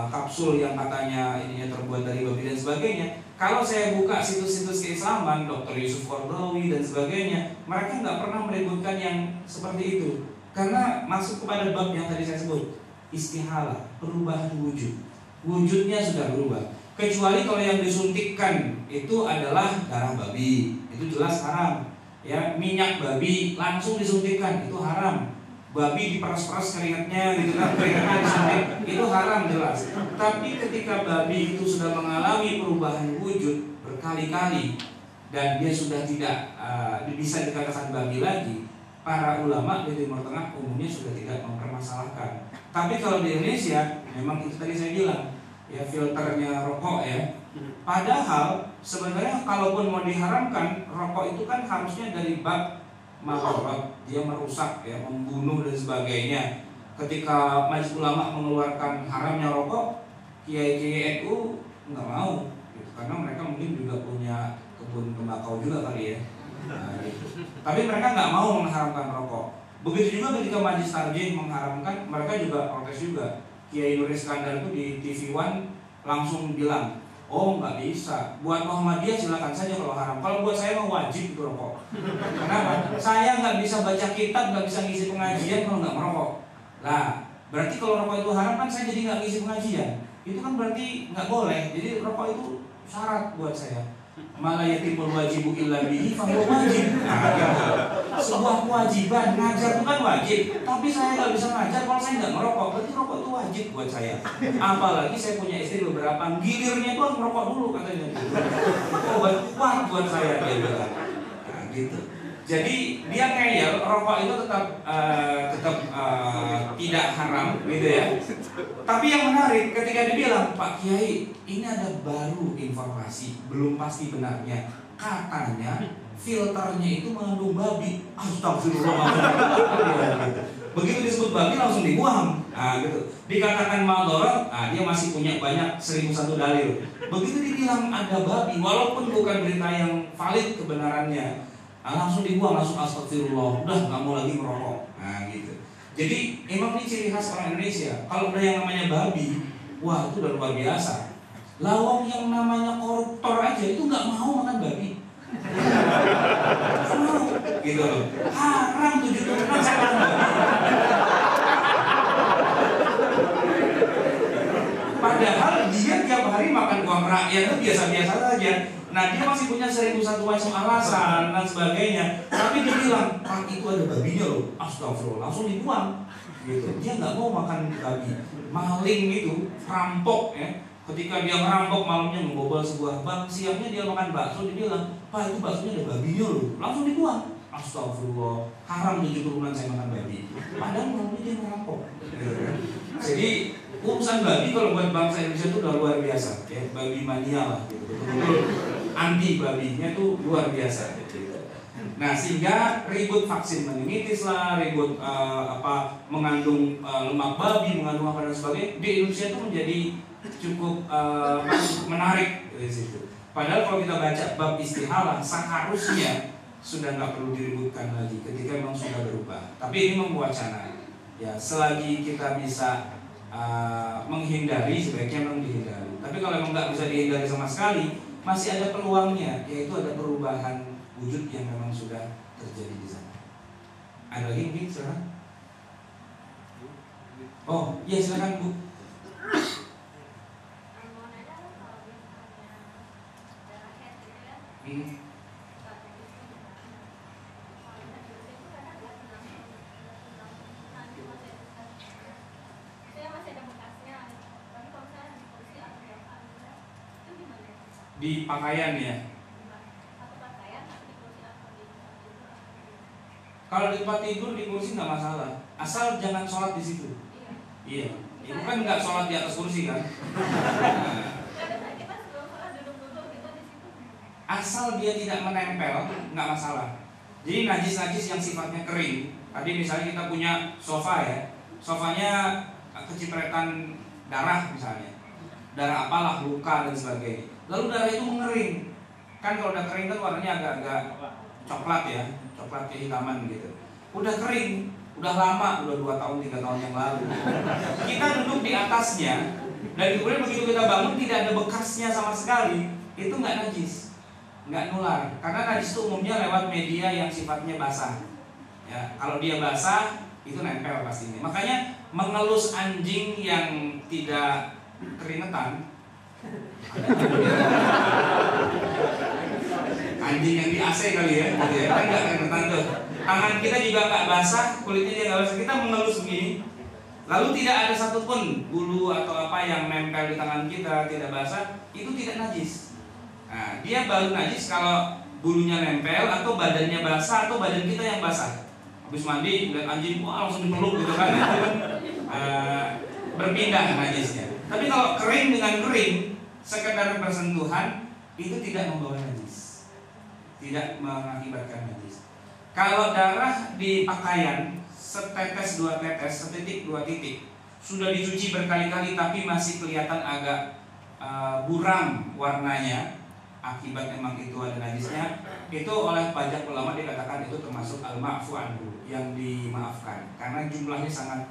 kapsul yang katanya ininya terbuat dari babi dan sebagainya. Kalau saya buka situs-situs keislaman, Dr. Yusuf Qaradawi dan sebagainya, mereka nggak pernah meributkan yang seperti itu, karena masuk kepada bab yang tadi saya sebut, istihalah, perubahan wujud. Wujudnya sudah berubah. Kecuali kalau yang disuntikkan itu adalah darah babi, itu jelas haram. Ya, minyak babi langsung disuntikkan itu haram. Babi diperas-peras keringatnya gitu kan, keringatnya disuntik, itu haram jelas. Tapi ketika babi itu sudah mengalami perubahan wujud berkali-kali dan dia sudah tidak bisa dikatakan babi lagi, para ulama di Timur Tengah umumnya sudah tidak mempermasalahkan. Tapi kalau di Indonesia memang itu tadi saya bilang, ya filternya rokok ya. Padahal sebenarnya kalaupun mau diharamkan, rokok itu kan harusnya dari bab madharat, dia merusak ya, membunuh dan sebagainya. Ketika Majelis Ulama mengeluarkan haramnya rokok, kiai-kiai NU nggak mau gitu, karena mereka mungkin juga punya kebun tembakau juga kali ya. Nah, gitu. Tapi mereka nggak mau mengharamkan rokok. Begitu juga ketika Majelis Tarjih mengharamkan, mereka juga protes juga. Kiai Nur Iskandar itu di TV One langsung bilang, oh nggak bisa, buat Muhammadiyah silakan saja kalau haram. Kalau buat saya mah wajib itu rokok. Kenapa? Saya nggak bisa baca kitab, nggak bisa ngisi pengajian kalau nggak merokok. Nah, berarti kalau rokok itu haram kan saya jadi nggak ngisi pengajian. Itu kan berarti nggak boleh. Jadi rokok itu syarat buat saya. Malah yatimul wajibu illa bihi fahuwa wajib. Nah, gitu. Sebuah kewajiban, ngajar itu kan wajib. Tapi saya nggak bisa ngajar kalau saya nggak merokok. Berarti rokok itu wajib buat saya. Apalagi saya punya istri beberapa, gilirnya itu harus merokok dulu katanya. Oh, kuat buat saya dia bilang. Nah, gitu. Jadi dia ngeyel, rokok itu tetap tidak haram, gitu ya. Tapi yang menarik ketika dibilang, Pak Kiai, ini ada baru informasi, belum pasti benarnya. Katanya filternya itu mengandung babi. Astagfirullahaladzim. Begitu disebut babi langsung dibuang. Nah, gitu. Dikatakan madharat, nah, dia masih punya banyak 1001 dalil. Begitu dibilang ada babi, walaupun bukan berita yang valid kebenarannya, langsung dibuang, langsung astagfirullah, udah nggak mau lagi merokok. Nah gitu. Jadi emang ini ciri khas orang Indonesia. Kalau udah yang namanya babi, wah itu udah luar biasa. Lawang yang namanya koruptor aja itu nggak mau makan babi. Nggak mau, gitu loh. Haram 7 turunan saya makan babi. Padahal dia tiap hari makan uang rakyat itu biasa-biasa saja. Nah dia masih punya 1001 macam alasan dan sebagainya. Tapi dia bilang, Pak itu ada babinya loh. Astagfirullah, langsung dibuang. Gitu. Dia nggak mau makan babi. Maling itu, rampok ya. Ketika dia merampok malamnya membobol sebuah bank, siangnya dia makan bakso, dia bilang, Pak itu baksonya ada babinya loh. Langsung dibuang. Astagfirullah, haram 7 turunan saya makan babi. Padahal malamnya dia merampok. Jadi urusan babi kalau buat bangsa Indonesia itu udah luar biasa, ya, babi mania lah, gitu. Betul-betul anti babinya tuh luar biasa. Gitu. Nah sehingga ribut vaksin meningitis lah, ribut mengandung lemak babi, mengandung apa dan sebagainya di Indonesia itu menjadi cukup menarik dari situ. Padahal kalau kita baca bab istihalah seharusnya sudah nggak perlu diributkan lagi ketika memang sudah berubah. Tapi ini memwacana. Ya selagi kita bisa menghindari, sebaiknya memang dihindari. Tapi kalau memang nggak bisa dihindari sama sekali, masih ada peluangnya, yaitu ada perubahan wujud yang memang sudah terjadi di sana. Ada lagi mungkin silakan. Oh, ya silakan Bu. Di pakaian ya. Kalau di tempat tidur di kursi nggak masalah, asal jangan sholat di situ. Iya, itu kan nggak sholat di atas kursi kan. Asal dia tidak menempel nggak masalah. Jadi najis-najis yang sifatnya kering. Tadi misalnya kita punya sofa ya, sofanya kecipratan darah misalnya, darah apalah, luka dan sebagainya. Lalu darah itu mengering. Kan kalau udah kering kan warnanya agak-agak coklat ya, coklat kehitaman gitu. Udah kering, udah lama, udah 2 tahun 3 tahun yang lalu. Kita duduk di atasnya dan kemudian begitu kita bangun tidak ada bekasnya sama sekali. Itu nggak najis, nggak nular. Karena najis itu umumnya lewat media yang sifatnya basah. Ya, kalau dia basah itu nempel pastinya. Makanya mengelus anjing yang tidak keringetan, anjing yang di AC kali ya, gitu ya, kan nggak keringetan tuh. Tangan kita juga nggak basah, kulitnya dia nggak basah, kita mengelus begini, lalu tidak ada satupun bulu atau apa yang nempel di tangan kita, tidak basah, itu tidak najis. Nah, dia baru najis kalau bulunya nempel atau badannya basah atau badan kita yang basah. Habis mandi lihat anjing, wah langsung dipeluk gitu kan, itu kan berpindah najisnya. Tapi kalau kering dengan kering, sekedar bersentuhan itu tidak membawa najis, tidak mengakibatkan najis. Kalau darah di pakaian setetes 2 tetes, setitik 2 titik, sudah dicuci berkali-kali tapi masih kelihatan agak buram warnanya, akibat memang itu ada najisnya, itu oleh banyak ulama dikatakan itu termasuk al-ma'fu anhu, yang dimaafkan karena jumlahnya sangat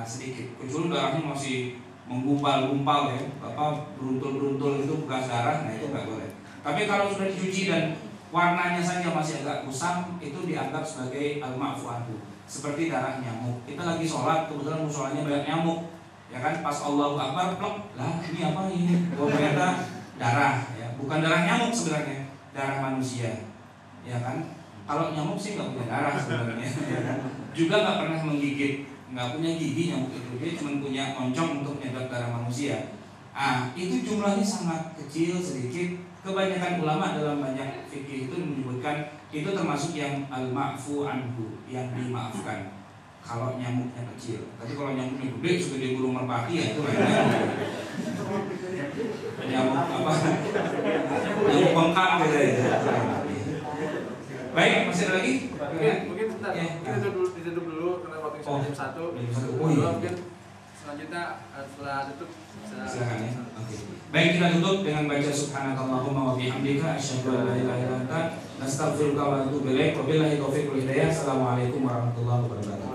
sedikit. Kecuali darahnya masih menggumpal-gumpal ya, apa beruntul-beruntul itu bekas darah, nah itu nggak boleh. Tapi kalau sudah dicuci dan warnanya saja masih agak kusam, itu dianggap sebagai al-ma'fu anhu. Seperti darah nyamuk. Kita lagi sholat, kebetulan musolanya banyak nyamuk, ya kan? Pas Allahu Akbar, plok, lah ini apa ini? Oh ternyata darah, ya. Bukan darah nyamuk sebenarnya, darah manusia, ya kan? Kalau nyamuk sih nggak punya darah sebenarnya, ya kan? Juga nggak pernah menggigit, nggak punya gigi nyamuk itu, dia cuma punya oncom untuk nyedot darah manusia. Itu jumlahnya sangat kecil, sedikit. Kebanyakan ulama dalam banyak fikih itu menyebutkan itu termasuk yang al-ma'fu anhu, yang dimaafkan kalau nyamuknya kecil. Tapi kalau nyamuknya gede segede burung merpati ya itu lainnya. Nyamuk apa? Nyamuk bengkak gitu ya. Baik, masih ada lagi? Mungkin sebentar, ya. Kita ditutup dulu karena waktu jam 1. Mungkin selanjutnya setelah tutup silakan ya. Oke. Baik, kita tutup dengan baca subhanakallahumma wa bihamdika asyhadu an la ilaha illa anta nastaghfiruka wa natubu ilaik. Wabillahi taufiq wal hidayah. Assalamualaikum warahmatullahi wabarakatuh.